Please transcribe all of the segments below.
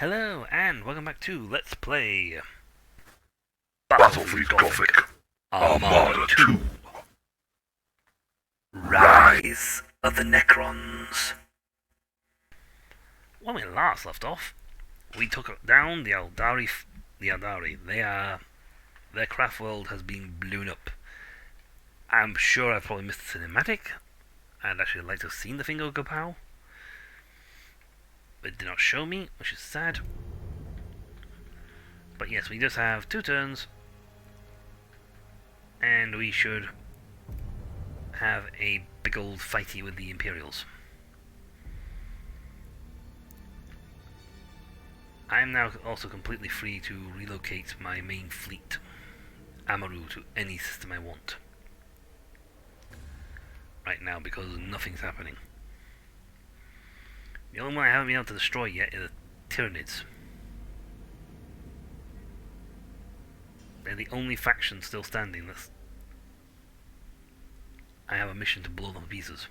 Hello, and welcome back to Let's Play Battlefleet Gothic, Armada Armada 2. Rise of the Necrons. When we last left off, we took down the Aldari. Their craft world has been blown up. I'm sure I've probably missed the cinematic. I'd actually like to have seen the thing go kapow. It did not show me, which is sad. But yes, we just have 2 turns, and we should have a big old fighty with the Imperials. I am now also completely free to relocate my main fleet, Amaru, to any system I want. Right now, because nothing's happening. The only one I haven't been able to destroy yet is the Tyranids. They're the only faction still standing. I have a mission to blow them to pieces.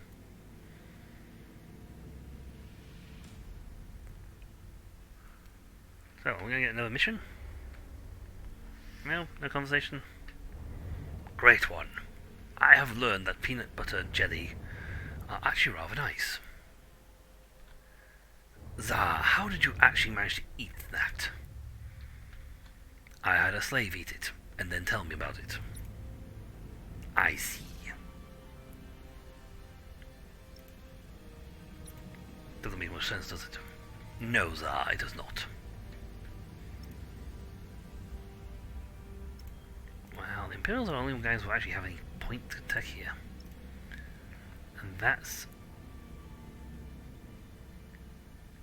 So, we're gonna get another mission? No conversation? Great one. I have learned that peanut butter jelly are actually rather nice. Zah, how did you actually manage to eat that? I had a slave eat it, and then tell me about it. I see. Doesn't make much sense, does it? No, Zah, it does not. Well, the Imperials are the only guys who actually have any point to tech here. And that's...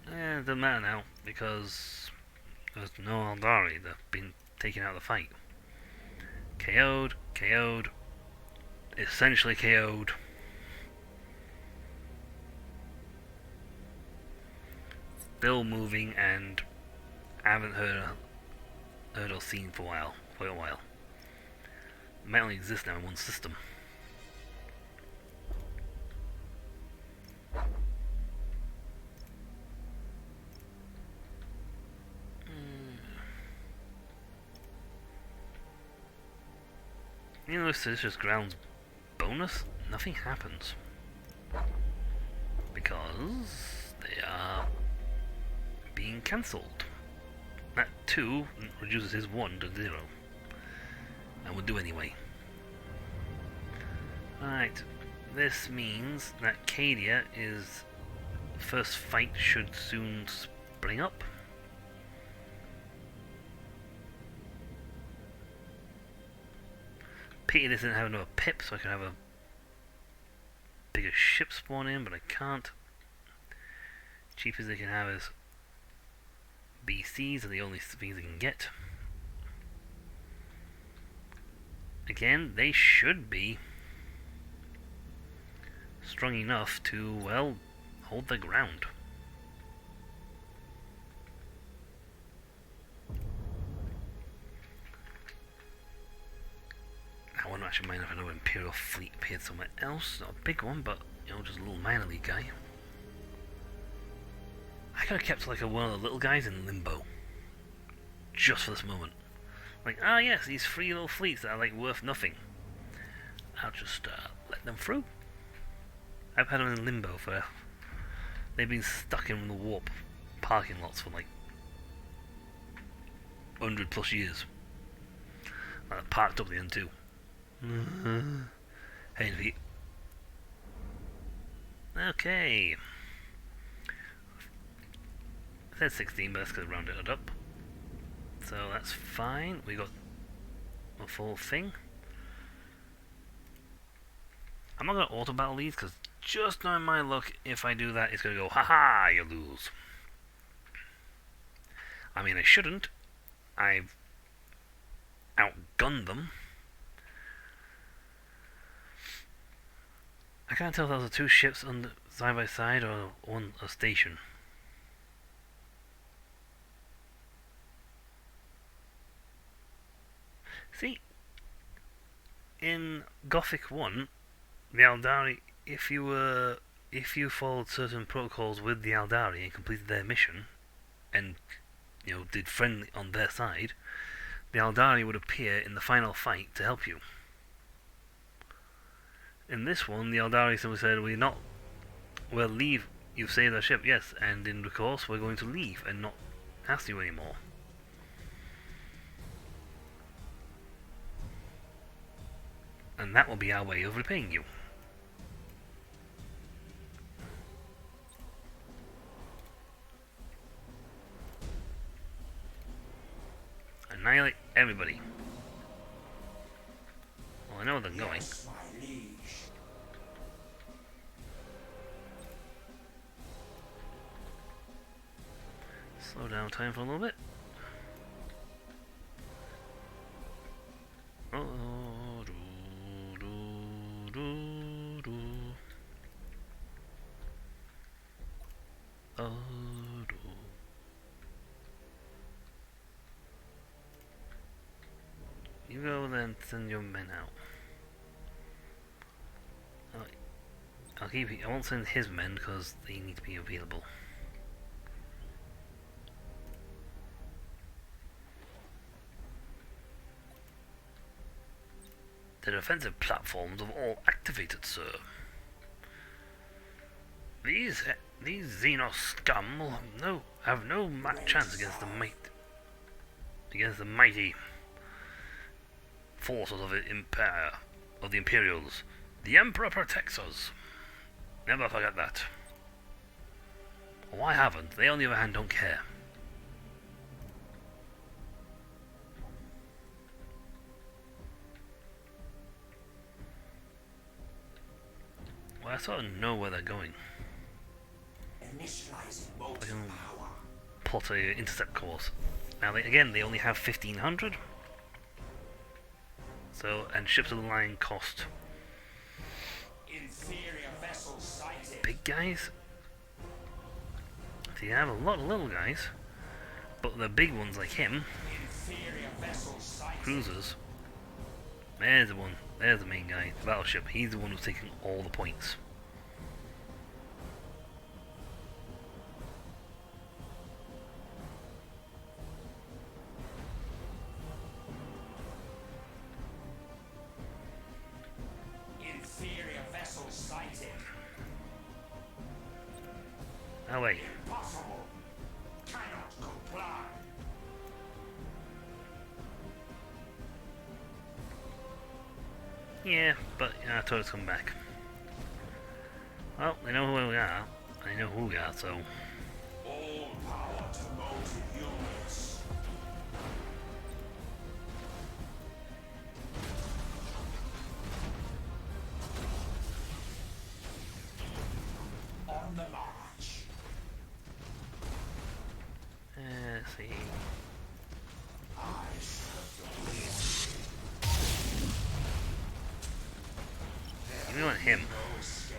it doesn't matter now, because there's no Aldari. They've been taken out of the fight. KO'd, essentially KO'd. Still moving, and I haven't heard or seen for a while. It might only exist now in one system. You know, Seditious Grounds bonus, nothing happens. Because they are being cancelled. That 2 reduces his 1 to 0. And will do anyway. Right, this means that Cadia is... first fight should soon spring up. Pity this didn't have another pip, so I could have a bigger ship spawn in, but I can't. Cheapest they can have is BCs are the only things they can get. Again, they should be strong enough to, well, hold their ground. I wouldn't actually mind if another Imperial fleet appeared somewhere else. Not a big one, but, you know, just a little minor league guy. I could have kept like one of the little guys in limbo. Just for this moment. Like, yes, these 3 little fleets that are like worth nothing. I'll just let them through. I've had them in limbo for... they've been stuck in the warp parking lots for like 100 plus years. Like, parked up the end too. Hey, Pete. Okay. I said 16, but that's because I rounded it up. So that's fine. We got a full thing. I'm not going to auto battle these because just knowing my luck, if I do that, it's going to go, haha, you lose. I mean, I shouldn't. I've outgunned them. I can't tell if those are 2 ships on side by side or on a station. See, in Gothic 1, the Aldari, if you followed certain protocols with the Aldari and completed their mission, and did friendly on their side, the Aldari would appear in the final fight to help you. In this one, the Aldari simply said, we'll leave, you've saved our ship, yes, and in the course we're going to leave and not ask you anymore. And that will be our way of repaying you. Annihilate everybody. Well, I know where they're going. Yes, my liege. Slow down time for a little bit. Oh, oh, you go then, send your men out. I won't send his men because they need to be available. The defensive platforms have all activated, sir. These Xenos scum will have no chance against the mighty forces of the Imperials. The Emperor protects us. Never forget that. Oh, I haven't. They, on the other hand, don't care. Well, I sort of know where they're going. Initializing I motive can power. plot a intercept course. Now, they only have 1,500. So, and ships of the line cost Inferior vessels sighted. big guys. So you have a lot of little guys, but the big ones like him, Inferior vessels sighted. cruisers. There's the one. There's the main guy, the battleship. He's the one who's taking all the points. Inferior vessels sighted. Oh wait. Impossible. Cannot comply. Yeah, but our turrets come back. Well, they know who we are. They know who we are, so... All power to motive units. On the march. Let's see... I serve your will. We want him. No escape.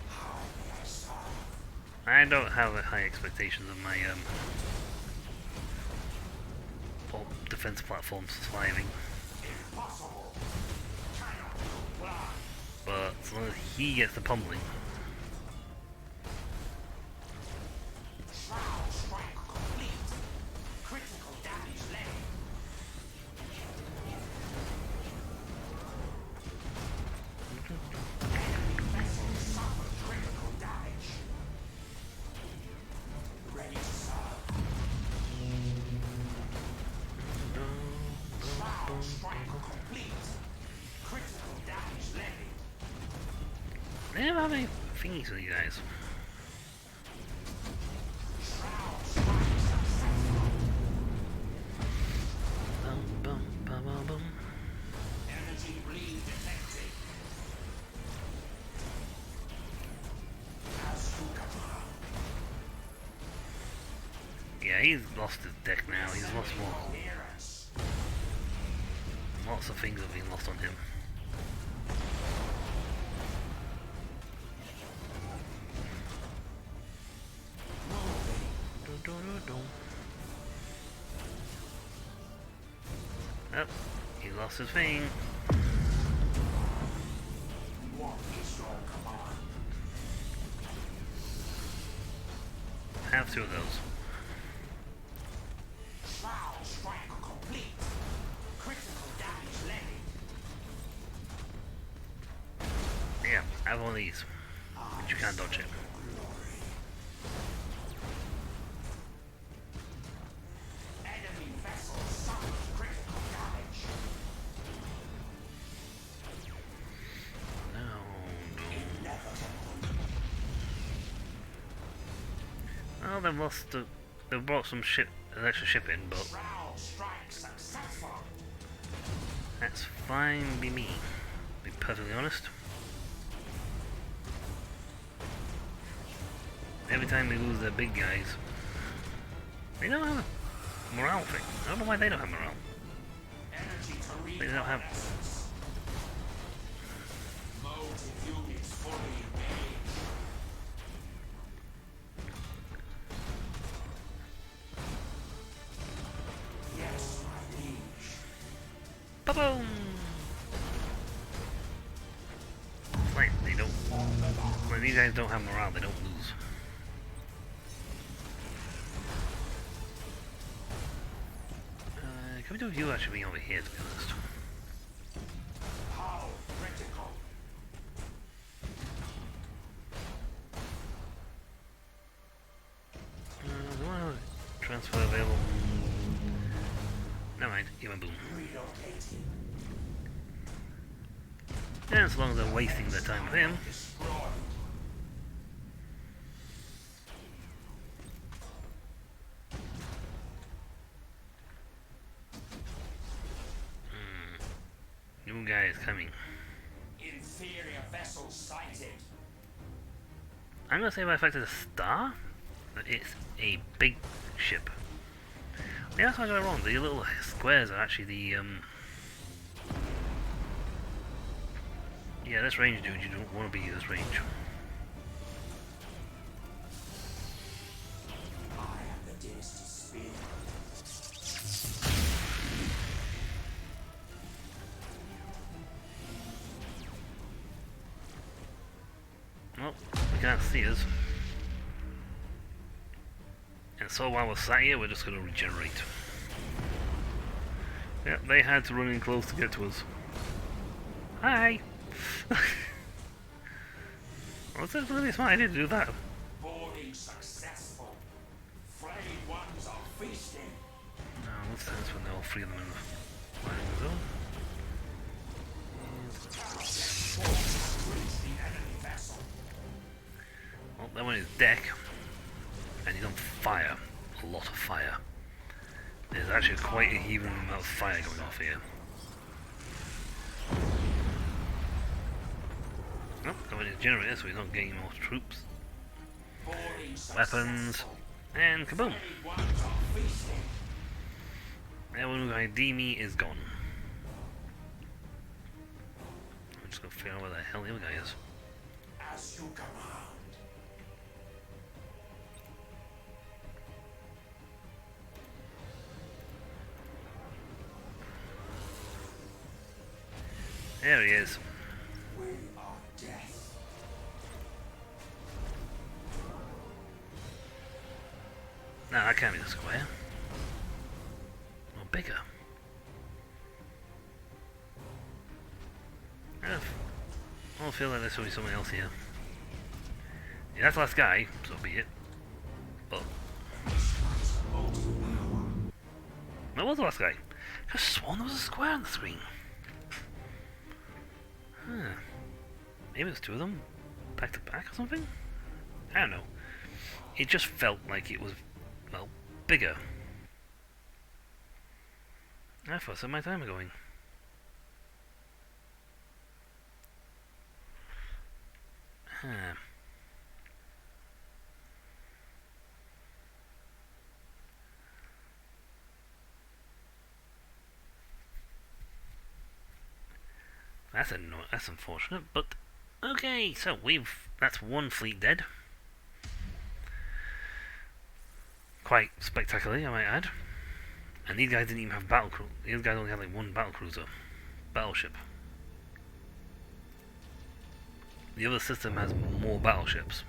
How may I serve? I don't have high expectations of my defense platforms surviving, Impossible. Cannot comply. but as long as he gets the pummeling, Shroud strike complete. Critical damage levied. Vessel suffered critical damage. Ready to serve. Shroud strike complete. Critical damage levied. they don't have any thingies with you guys. Shroud strike successful. Bum, bum, bum, bum, bum. Energy bleed detected. As to command. Yeah, he's lost his deck now. He's lost more. Coherence. Lots of things have been lost on him. Dun, dun, dun, dun. Oh, he lost his thing. What is your command? have 2 of those. Shroud strike complete. Critical damage levied. Yeah, have one of these. But you can't dodge it. Enemy vessel suffers critical damage. No, no. Well, they've lost the... They've brought some ship, an extra ship in, but Shroud strike successful. that's fine by me, to be perfectly honest. Every time they lose their big guys, they don't have a morale thing. I don't know why they don't have morale. Energy to They don't have... motive units fully engaged. Yes, my liege. Ba-boom! It's like they don't... When these guys don't have morale, they don't lose. Can we do you actually being over here, to be honest? How critical. Do I have a transfer available? Never mind, you went boom. Relocating. Yeah, as long as they're wasting their time with him. Destroyed. New guy is coming. Inferior vessel sighted. I'm gonna say by the fact it's a star, that it's a big ship. Yeah, that's why I got it wrong. The little squares are actually the yeah, this range, dude. You don't want to be this range. I am the dynasty's spear. Well, they can't see us. And so while we're sat here, we're just going to regenerate. Yep, they had to run in close to get to us. Hi! Well, it's really smart idea to do that. Boarding successful. Frayed ones are feasting. No, what's this when they're all 3 of them in the flying zone? Reach the enemy vessel. Well, that one is deck. And he's on fire. A lot of fire. There's actually quite a even amount of fire going off here. Nope, going to generator so he's not getting more troops. Boarding Weapons. successful. And kaboom! Frayed ones are feasting. That one guy Demi is gone. I'm just gonna figure out where the hell the other guy is. As you command. There he is. We are death. No, that can't be the square. Or bigger. I don't feel like there's going to be someone else here. Yeah, that's the last guy, so be it. But that was the last guy. I could have sworn there was a square on the screen. Huh. Maybe there's 2 of them back to back or something? I don't know. It just felt like it was, well, bigger. I thought so my time going. Huh. That's unfortunate, but okay. So that's 1 fleet dead, quite spectacularly, I might add. And these guys didn't even have battle cruiser. These guys only had like 1 battle cruiser, battleship. The other system has more battleships.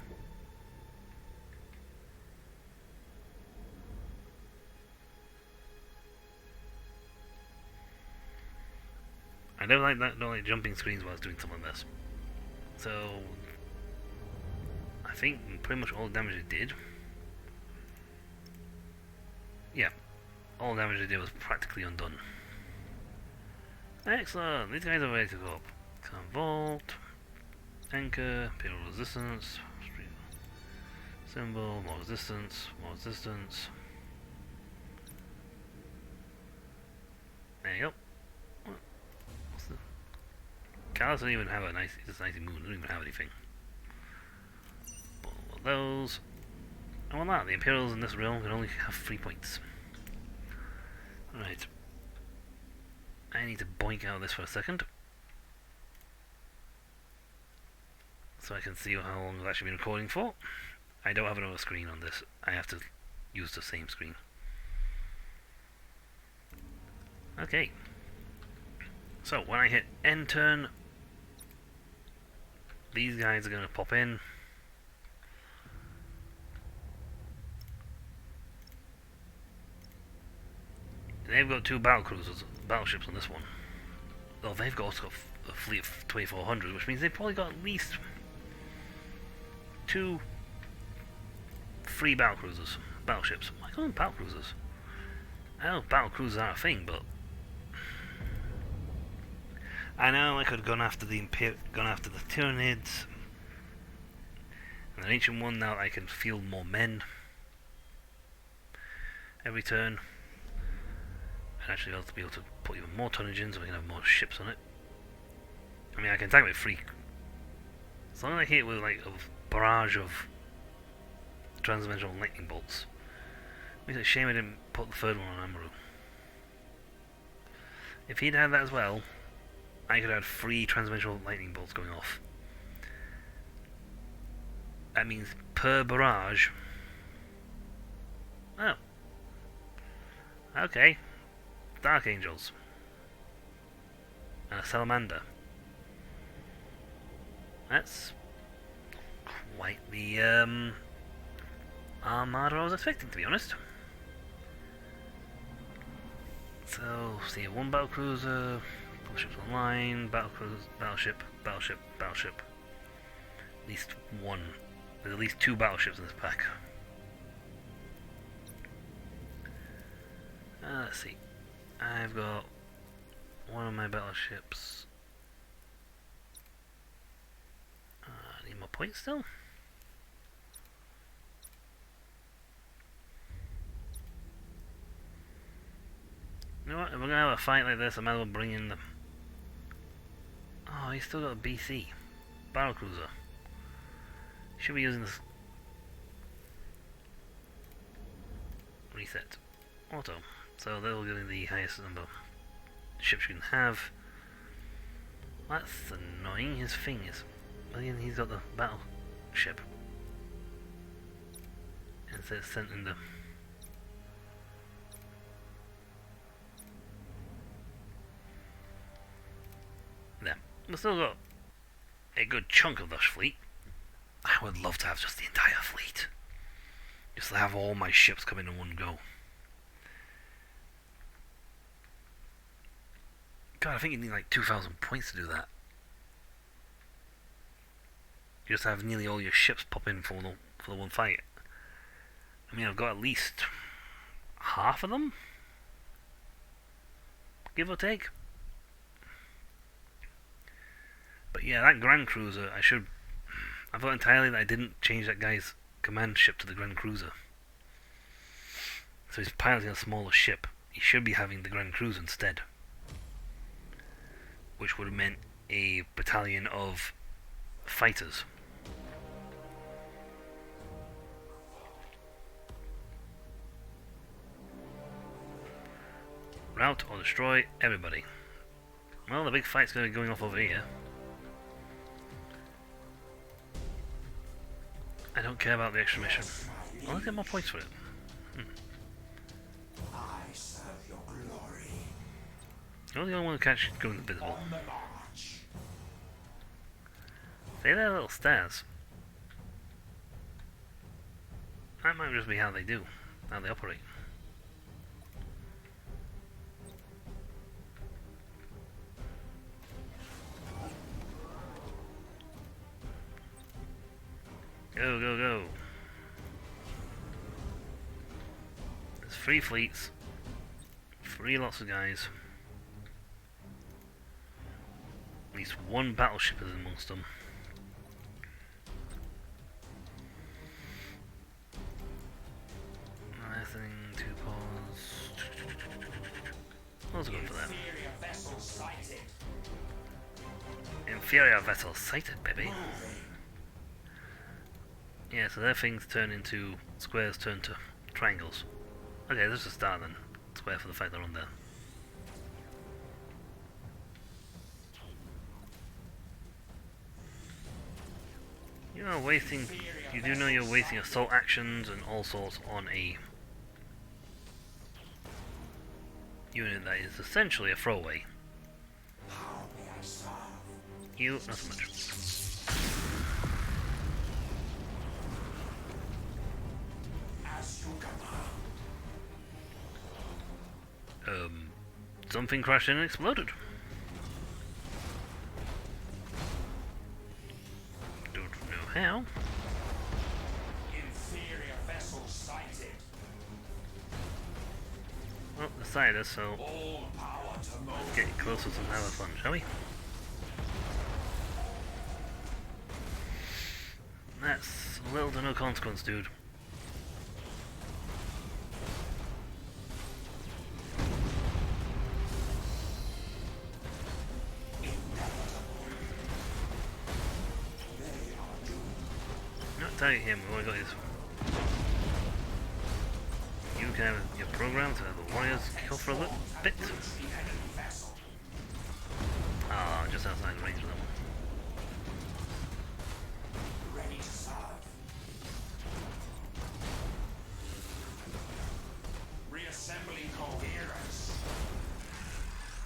I don't like that. Don't like jumping screens while I was doing something like this. So I think pretty much all the damage it did. Yeah, all the damage it did was practically undone. Excellent. These guys are ready to go up. Vault, anchor, imperial resistance, symbol, more resistance, more resistance. There you go. What's the... Callus doesn't even have a nice, it's a nice moon, doesn't even have anything. All of those. And well, that, the Imperials in this realm can only have 3 points. Right. I need to boink out of this for a second. So I can see how long I've actually been recording for. I don't have another screen on this. I have to use the same screen. Okay. So when I hit end turn, these guys are going to pop in. They've got 2 battleships on this one. Oh, they've also got a fleet of 2400, which means they've probably got at least 2 free battleships. I call them battlecruisers. I know battlecruisers are a thing, but I know I could have gone after the Tyranids, and an ancient one. Now I can field more men every turn. And actually be able to put even more tonnage in so we can have more ships on it. I mean, I can attack with free. As long as I hit it with like a barrage of transdimensional lightning bolts. Makes it a shame I didn't put the third one on Amaru. If he'd had that as well, I could have 3 transdimensional lightning bolts going off. That means per barrage. Oh. Okay. Dark Angels. And a Salamander. That's quite the Armada I was expecting, to be honest. So, see, 1 battlecruiser, battleships online, battleship. At least 1. There's at least 2 battleships in this pack. Let's see. I've got one of my battleships. I need more points still. You know what? If we're gonna have a fight like this, I might as well bring in the. Oh, he's still got a BC battlecruiser. Should be using this. Reset. Auto. So they'll give me the highest number of ships you can have. That's annoying. His thing is. Again, he's got the battleship. And it says sent in the. There. We've still got a good chunk of this fleet. I would love to have just the entire fleet. Just to have all my ships come in one go. God, I think you need like 2,000 points to do that. You just have nearly all your ships pop in for the one fight. I mean, I've got at least half of them, give or take. But yeah, that Grand Cruiser, I thought entirely that I didn't change that guy's command ship to the Grand Cruiser. So he's piloting a smaller ship. He should be having the Grand Cruiser instead. Which would have meant a battalion of fighters. Rout or destroy everybody. Well, the big fight's going to be going off over here. I don't care about the extra mission. I'll get more points for it. I serve your glory. You're the only one who can't go invisible. On the march. See their little stairs. That might just be how they do, how they operate. Go, go, go. There's 3 fleets. 3 lots of guys. At least 1 battleship is amongst them. Nothing to pause. Let's go for that. Inferior vessel sighted. Inferior vessel sighted, baby. Yeah, so their things turn into squares, turn to triangles. Okay, let's just start then. Square for the fact they're on there. You are wasting. You do know you're wasting assault actions and all sorts on a unit that is essentially a throwaway. How may I serve? You, not so much. As you command. Something crashed in and exploded. Don't know how. Inferior vessel sighted. Well, decided us, so All power to move. let's get closer to have fun, shall we? That's little to no consequence, dude. Not target him, we want to go his. You can have your program to have the warriors kill for a little bit. The enemy vessel. Ah, just outside the range of them. Ready to serve. Reassembling coherence.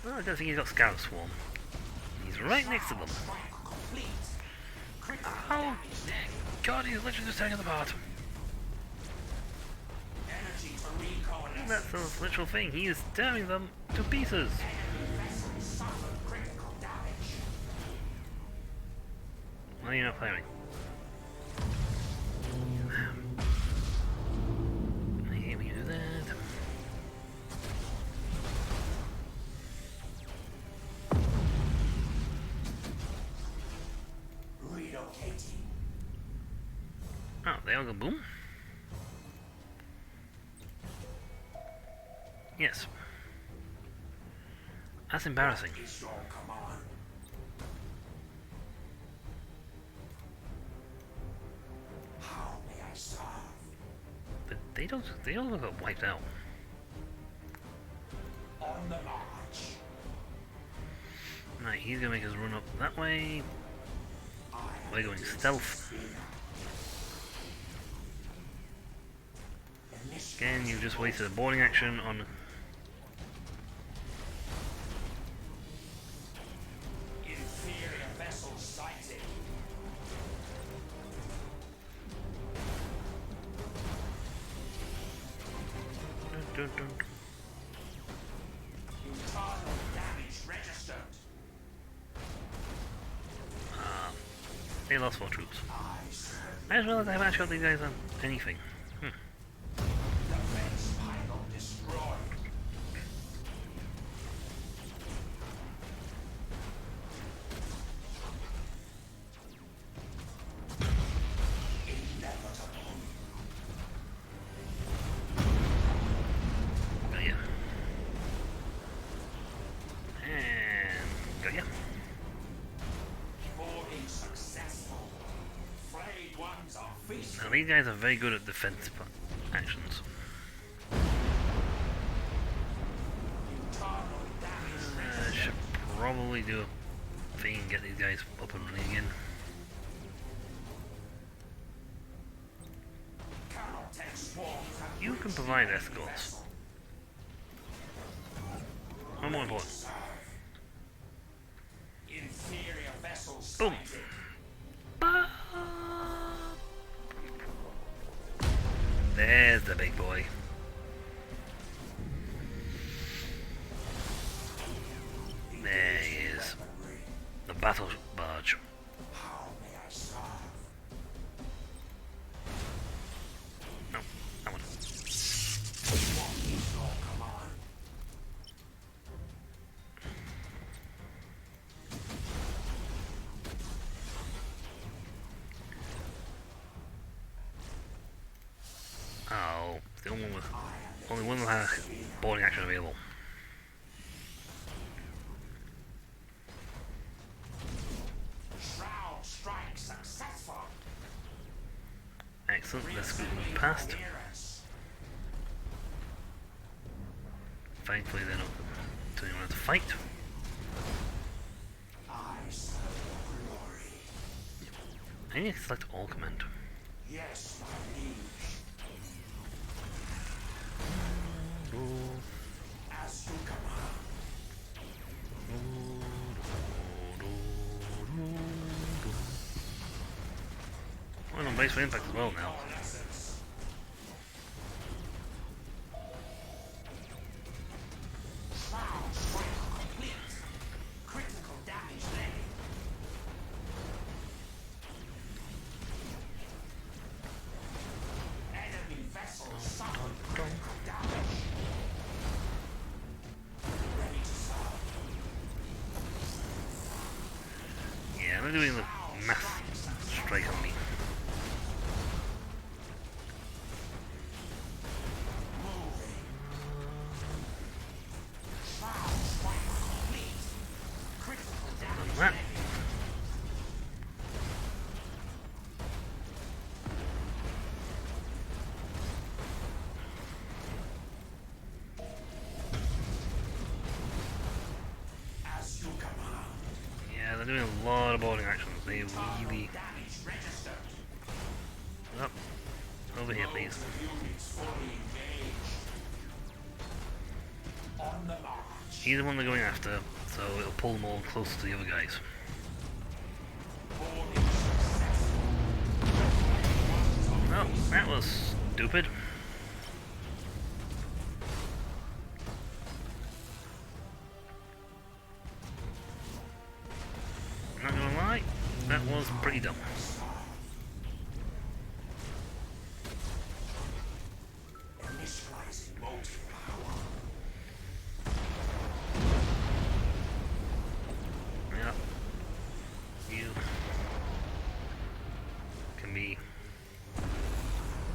Oh, I don't think he's got Scout Swarm. He's right next to them. Strike complete. Critical Oh, damage negative. God, he's literally just taking them apart. Energy for recoalescence. That's the literal thing. He is tearing them to pieces. Enemy vessel suffered critical damage. Why are you not firing? I hate when you do that. Relocating. Oh, they all go boom? Yes. That's embarrassing. Is your command. How may I serve? But they don't look like wiped out. On the march. Right, he's gonna make us run up that way. I We're going stealth. Again, you've just wasted a boarding action on. Inferior vessel sighted. Dun, dun, dun. Internal damage registered. They lost 4 troops. I serve. I just realized I haven't actually got these guys on anything. Defense pylon destroyed. Inevitable. Got ya. And got ya. Boarding successful. Flayed ones are feasting. Now these guys are very good at defensive actions. Internal damage I registered. should probably do a thing and get these guys up and running again. Cannot take swarms and You can provide escorts. One more important. serve. Inferior vessel Boom. sighted. There's the big boy. There he is. The battle barge. How may I serve? Only one will have boarding action available. Shroud strike successful. Excellent, let's scoot them past. Thankfully they're not telling anyone to fight. I serve glory. I need to select all command. Yes, my liege. As you command. Well, on base for impact as well now. Shroud strike complete. Critical damage levied. Enemy vessel suffered critical damage. Ready to serve. Yeah, they're doing the mass strike on me. Shroud strike complete. Critical damage That. levied. As you command. Yeah, they're doing a lot of boarding actions. They really... Damage registered. Up. Over here, please. Units fully engaged. On the march. He's the one they're going after, so it'll pull them all close to the other guys. Boarding successful. Oh, that was stupid. Not gonna lie, that was pretty dumb. Initializing motive power. Yeah. You can be...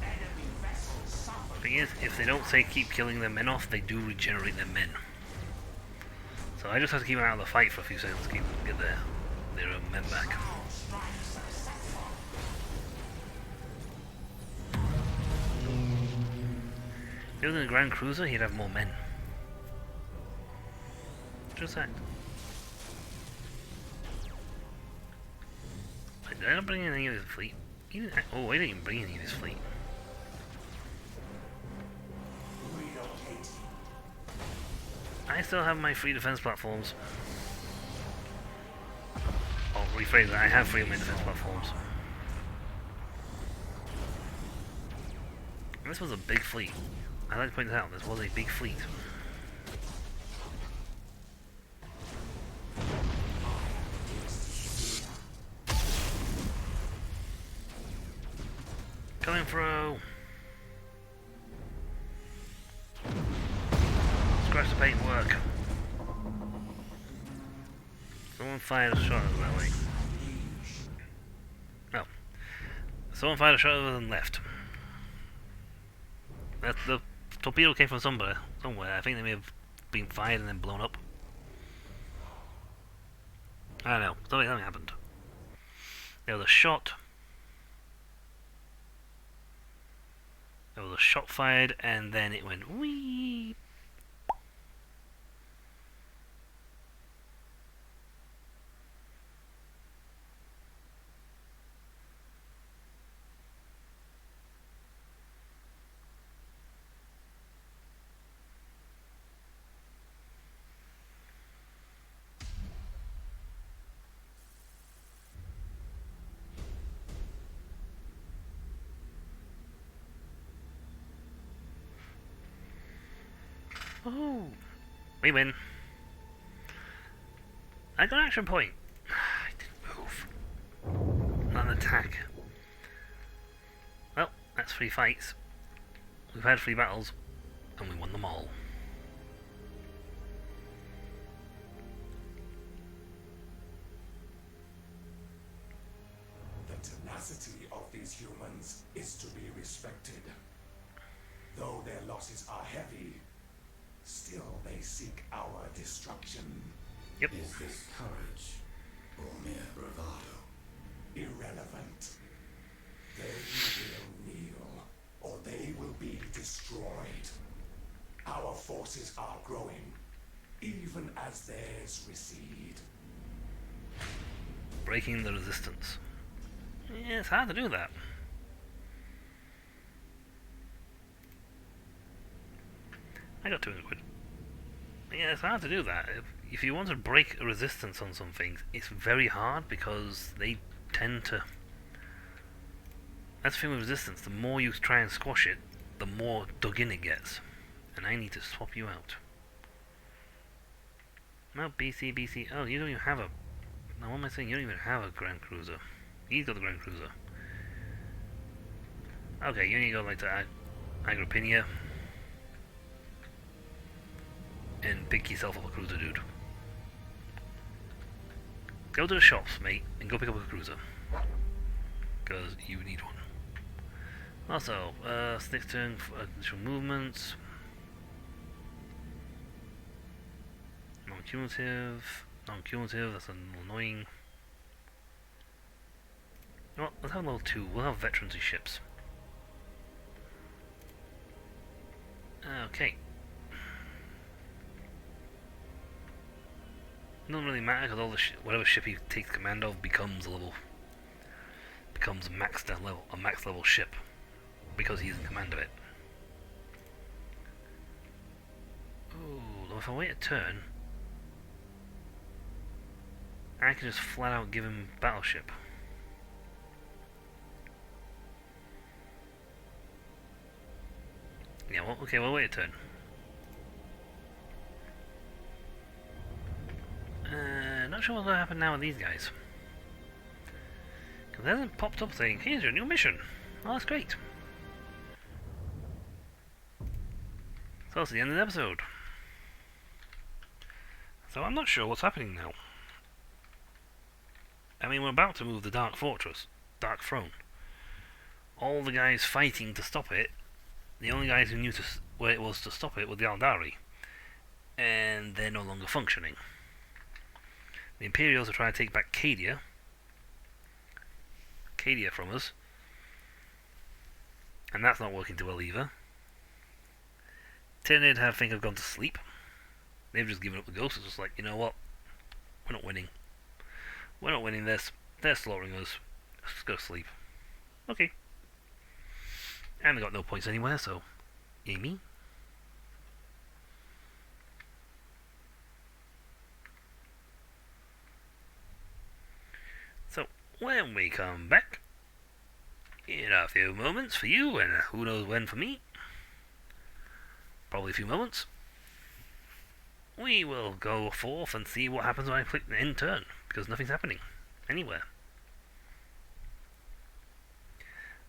Enemy vessel suffered. Thing is, if they don't say keep killing their men off, they do regenerate their men. So I just have to keep them out of the fight for a few seconds to get their men back. Shroud strike successful. If he was in a Grand Cruiser, he'd have more men. Just that. Did I not bring in any of his fleet? He didn't, oh, I didn't even bring any of his fleet. Relocating. I still have my 3 defense platforms. Oh, rephrase that, I have 3 of my defense platforms. And this was a big fleet. I'd like to point this out, this was a big fleet. Coming through! Scratch the paint work. Someone fired a shot over that way. Oh. Someone fired a shot over and left. The torpedo came from somewhere. I think they may have been fired and then blown up. I don't know. Something happened. There was a shot. There was a shot fired and then it went wee. Oh, we win. I got an action point. I didn't move. Not an attack. Well, that's 3 fights. We've had 3 battles, and we won them all. The tenacity of these humans is to be respected. Though their losses are heavy, still they seek our destruction. Yep. Is this courage or mere bravado? Irrelevant. They will kneel, or they will be destroyed. Our forces are growing, even as theirs recede. Breaking the resistance. Yeah, it's hard to do that. I got 200 quid. Yeah, it's hard to do that. If you want to break a resistance on some things, it's very hard because they tend to... That's the thing with resistance. The more you try and squash it, the more dug in it gets. And I need to swap you out. No, BC. Oh, you don't even have a... Now, what am I saying? You don't even have a Grand Cruiser. He's got the Grand Cruiser. Okay, you need to go like to Agrippina. And pick yourself up a cruiser, dude. Go to the shops, mate, and go pick up a cruiser. Because you need one. Also, next turn for additional movements. Non-cumulative, that's a little annoying. Well, let's have level 2. We'll have veterans and ships. Okay. It doesn't really matter because all the whatever ship he takes command of becomes a max level ship because he's in command of it. Oh, if I wait a turn, I can just flat out give him battleship. Yeah, well, okay, we'll wait a turn. Not sure what's going to happen now with these guys. Because it hasn't popped up saying, here's your new mission. Oh, that's great. So that's the end of the episode. So I'm not sure what's happening now. I mean, we're about to move the Dark Fortress, Dark Throne. All the guys fighting to stop it, the only guys who knew where it was to stop it were the Aldari. And they're no longer functioning. The Imperials are trying to take back Cadia from us, and that's not working too well either. Tyranid I think have gone to sleep. They've just given up the ghost. It's just like, you know what? We're not winning. We're not winning this. They're slaughtering us. Let's just go to sleep. Okay. And they got no points anywhere, so yay me. So, when we come back, in a few moments for you, and who knows when for me, probably a few moments, we will go forth and see what happens when I click the end turn, because nothing's happening anywhere.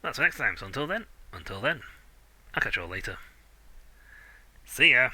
That's next time, so until then, I'll catch you all later. See ya!